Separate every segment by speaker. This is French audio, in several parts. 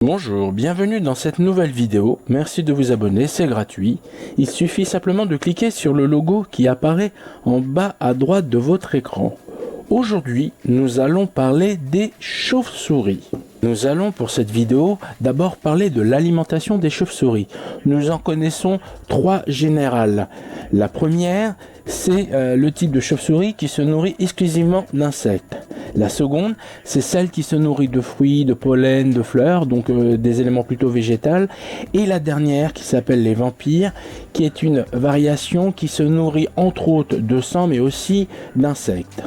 Speaker 1: Bonjour, bienvenue dans cette nouvelle vidéo. Merci de vous abonner, c'est gratuit. Il suffit simplement de cliquer sur le logo qui apparaît en bas à droite de votre écran. Aujourd'hui, nous allons parler des chauves-souris. Nous allons pour cette vidéo d'abord parler de l'alimentation des chauves-souris. Nous en connaissons trois générales. La première, c'est le type de chauve-souris qui se nourrit exclusivement d'insectes. La seconde, c'est celle qui se nourrit de fruits, de pollen, de fleurs, donc des éléments plutôt végétaux. Et la dernière, qui s'appelle les vampires, qui est une variation qui se nourrit entre autres de sang, mais aussi d'insectes.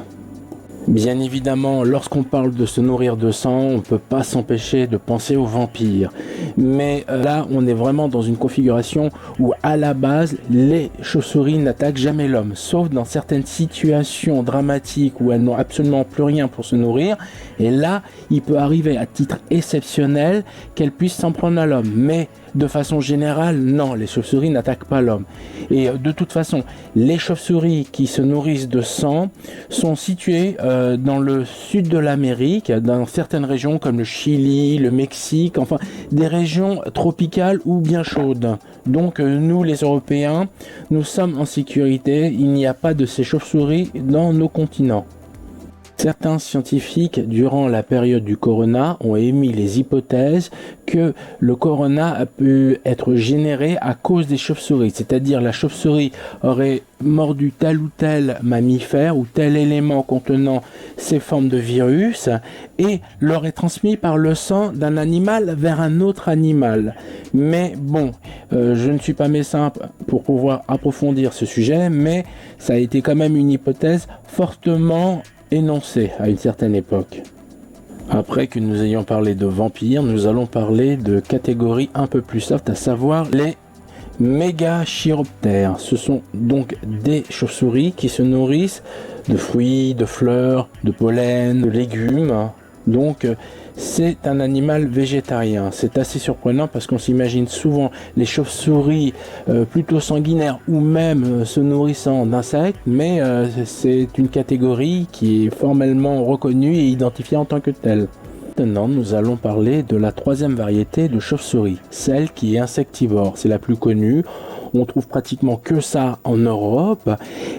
Speaker 1: Bien évidemment, lorsqu'on parle de se nourrir de sang, on ne peut pas s'empêcher de penser aux vampires. Mais là, on est vraiment dans une configuration où, à la base, les chauves-souris n'attaquent jamais l'homme, sauf dans certaines situations dramatiques où elles n'ont absolument plus rien pour se nourrir. Et là, il peut arriver à titre exceptionnel qu'elles puissent s'en prendre à l'homme. Mais de façon générale, non, les chauves-souris n'attaquent pas l'homme. Et de toute façon, les chauves-souris qui se nourrissent de sang sont situées dans le sud de l'Amérique, dans certaines régions comme le Chili, le Mexique, enfin des régions tropicales ou bien chaudes. Donc nous les Européens, nous sommes en sécurité, il n'y a pas de ces chauves-souris dans nos continents. Certains scientifiques, durant la période du corona, ont émis les hypothèses que le corona a pu être généré à cause des chauves-souris. C'est-à-dire la chauve-souris aurait mordu tel ou tel mammifère ou tel élément contenant ces formes de virus et l'aurait transmis par le sang d'un animal vers un autre animal. Mais bon, je ne suis pas médecin pour pouvoir approfondir ce sujet, mais ça a été quand même une hypothèse fortement énoncé à une certaine époque. Après que nous ayons parlé de vampires, nous allons parler de catégories un peu plus soft, à savoir les mégachiroptères. Ce sont donc des chauves-souris qui se nourrissent de fruits, de fleurs, de pollen, de légumes. Donc c'est un animal végétarien. C'est assez surprenant parce qu'on s'imagine souvent les chauves-souris plutôt sanguinaires ou même se nourrissant d'insectes, mais c'est une catégorie qui est formellement reconnue et identifiée en tant que telle. Maintenant, nous allons parler de la troisième variété de chauve-souris, celle qui est insectivore. C'est la plus connue. On trouve pratiquement que ça en Europe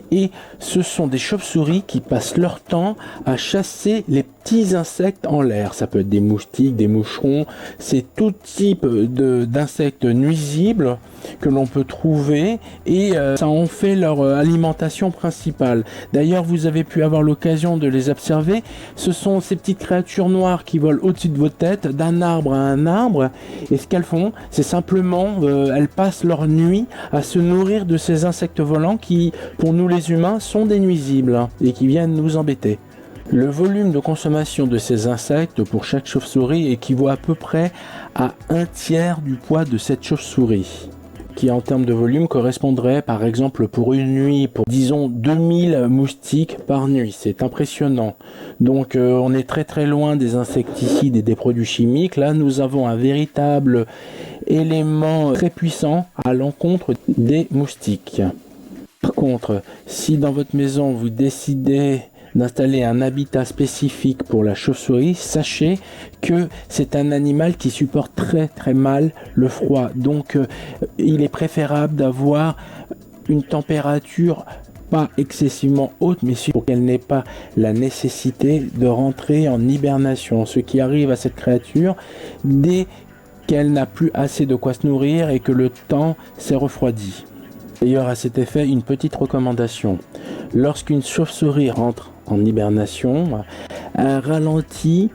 Speaker 1: et ce sont des chauves-souris qui passent leur temps à chasser les petits insectes en l'air. Ça peut être des moustiques, des moucherons, c'est tout type d'insectes nuisibles que l'on peut trouver et ça en fait leur alimentation principale. D'ailleurs, vous avez pu avoir l'occasion de les observer. Ce sont ces petites créatures noires qui volent au-dessus de votre tête d'un arbre à un arbre et ce qu'elles font, c'est simplement elles passent leur nuit à se nourrir de ces insectes volants qui, pour nous les humains, sont des nuisibles et qui viennent nous embêter. Le volume de consommation de ces insectes pour chaque chauve-souris équivaut à peu près à 1/3 du poids de cette chauve-souris, qui en termes de volume correspondrait par exemple pour une nuit, pour disons 2000 moustiques par nuit. C'est impressionnant. Donc on est très très loin des insecticides et des produits chimiques. Là nous avons un véritable élément très puissant à l'encontre des moustiques. Par contre, si dans votre maison vous décidez d'installer un habitat spécifique pour la chauve-souris, sachez que c'est un animal qui supporte très très mal le froid. Donc il est préférable d'avoir une température pas excessivement haute, mais pour qu'elle n'ait pas la nécessité de rentrer en hibernation. Ce qui arrive à cette créature dès qu'elle n'a plus assez de quoi se nourrir et que le temps s'est refroidi. D'ailleurs, à cet effet, une petite recommandation. Lorsqu'une chauve-souris rentre en hibernation, elle ralentit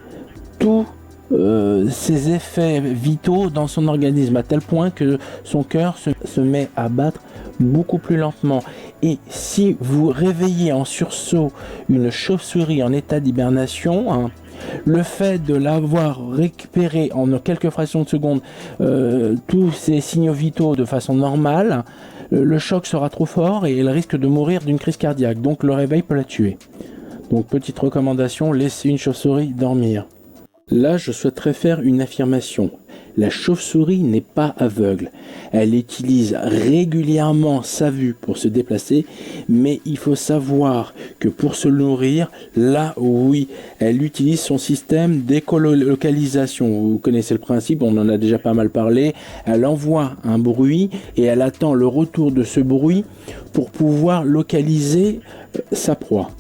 Speaker 1: tous ses effets vitaux dans son organisme, à tel point que son cœur se met à battre beaucoup plus lentement. Et si vous réveillez en sursaut une chauve-souris en état d'hibernation, le fait de l'avoir récupéré en quelques fractions de seconde tous ses signaux vitaux de façon normale, le choc sera trop fort et elle risque de mourir d'une crise cardiaque. Donc le réveil peut la tuer. Donc petite recommandation, laissez une chauve-souris dormir. Là, je souhaiterais faire une affirmation. La chauve-souris n'est pas aveugle. Elle utilise régulièrement sa vue pour se déplacer, mais il faut savoir que pour se nourrir, là oui, elle utilise son système d'écolocalisation. Vous connaissez le principe, on en a déjà pas mal parlé. Elle envoie un bruit et elle attend le retour de ce bruit pour pouvoir localiser sa proie.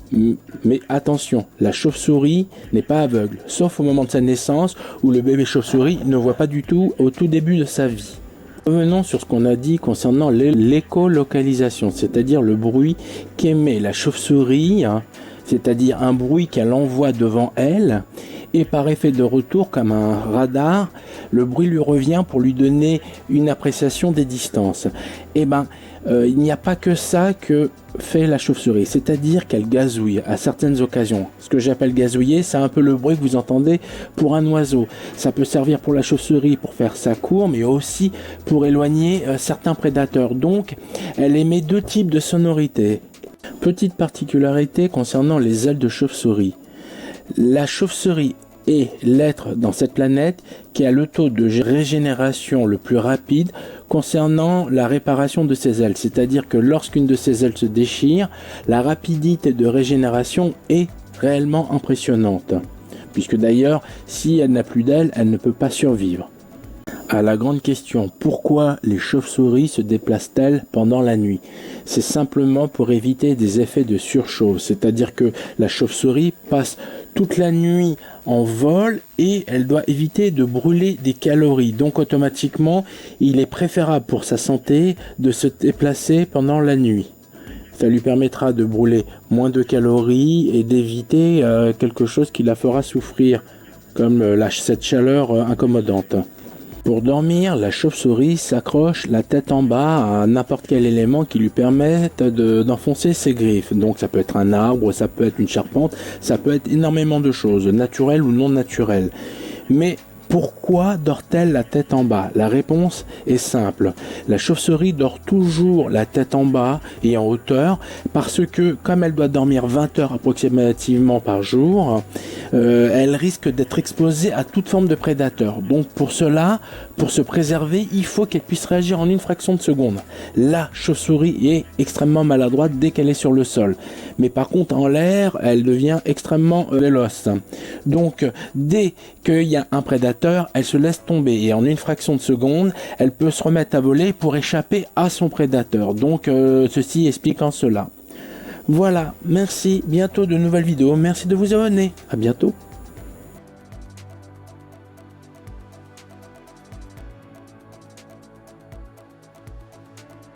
Speaker 1: Mais attention, la chauve-souris n'est pas aveugle, sauf au moment de sa naissance où le bébé chauve-souris ne voit pas du tout au tout début de sa vie. Revenons sur ce qu'on a dit concernant l'écolocalisation, c'est-à-dire le bruit qu'émet la chauve-souris, c'est-à-dire un bruit qu'elle envoie devant elle, et par effet de retour, comme un radar, le bruit lui revient pour lui donner une appréciation des distances. Il n'y a pas que ça que fait la chauve-souris, c'est-à-dire qu'elle gazouille à certaines occasions. Ce que j'appelle gazouiller, c'est un peu le bruit que vous entendez pour un oiseau. Ça peut servir pour la chauve-souris pour faire sa cour, mais aussi pour éloigner certains prédateurs. Donc, elle émet deux types de sonorités. Petite particularité concernant les ailes de chauve-souris. La chauve-souris est l'être dans cette planète qui a le taux de régénération le plus rapide concernant la réparation de ses ailes. C'est-à-dire que lorsqu'une de ses ailes se déchire, la rapidité de régénération est réellement impressionnante. Puisque d'ailleurs, si elle n'a plus d'ailes, elle ne peut pas survivre. À la grande question, pourquoi les chauves-souris se déplacent-elles pendant la nuit? C'est simplement pour éviter des effets de surchauffe, c'est-à-dire que la chauve-souris passe toute la nuit en vol et elle doit éviter de brûler des calories. Donc automatiquement, il est préférable pour sa santé de se déplacer pendant la nuit. Ça lui permettra de brûler moins de calories et d'éviter quelque chose qui la fera souffrir, comme cette chaleur incommodante. Pour dormir, la chauve-souris s'accroche la tête en bas à n'importe quel élément qui lui permette d'enfoncer ses griffes. Donc ça peut être un arbre, ça peut être une charpente, ça peut être énormément de choses, naturelles ou non naturelles. Mais pourquoi dort-elle la tête en bas? La réponse est simple. La chauve-souris dort toujours la tête en bas et en hauteur parce que comme elle doit dormir 20 heures approximativement par jour, elle risque d'être exposée à toute forme de prédateur. Donc pour cela, pour se préserver, il faut qu'elle puisse réagir en une fraction de seconde. La chauve-souris est extrêmement maladroite dès qu'elle est sur le sol. Mais par contre en l'air, elle devient extrêmement véloce. Donc dès qu'il y a un prédateur, elle se laisse tomber et en une fraction de seconde, elle peut se remettre à voler pour échapper à son prédateur. Donc ceci explique en cela. Voilà, merci, bientôt de nouvelles vidéos, merci de vous abonner, à bientôt.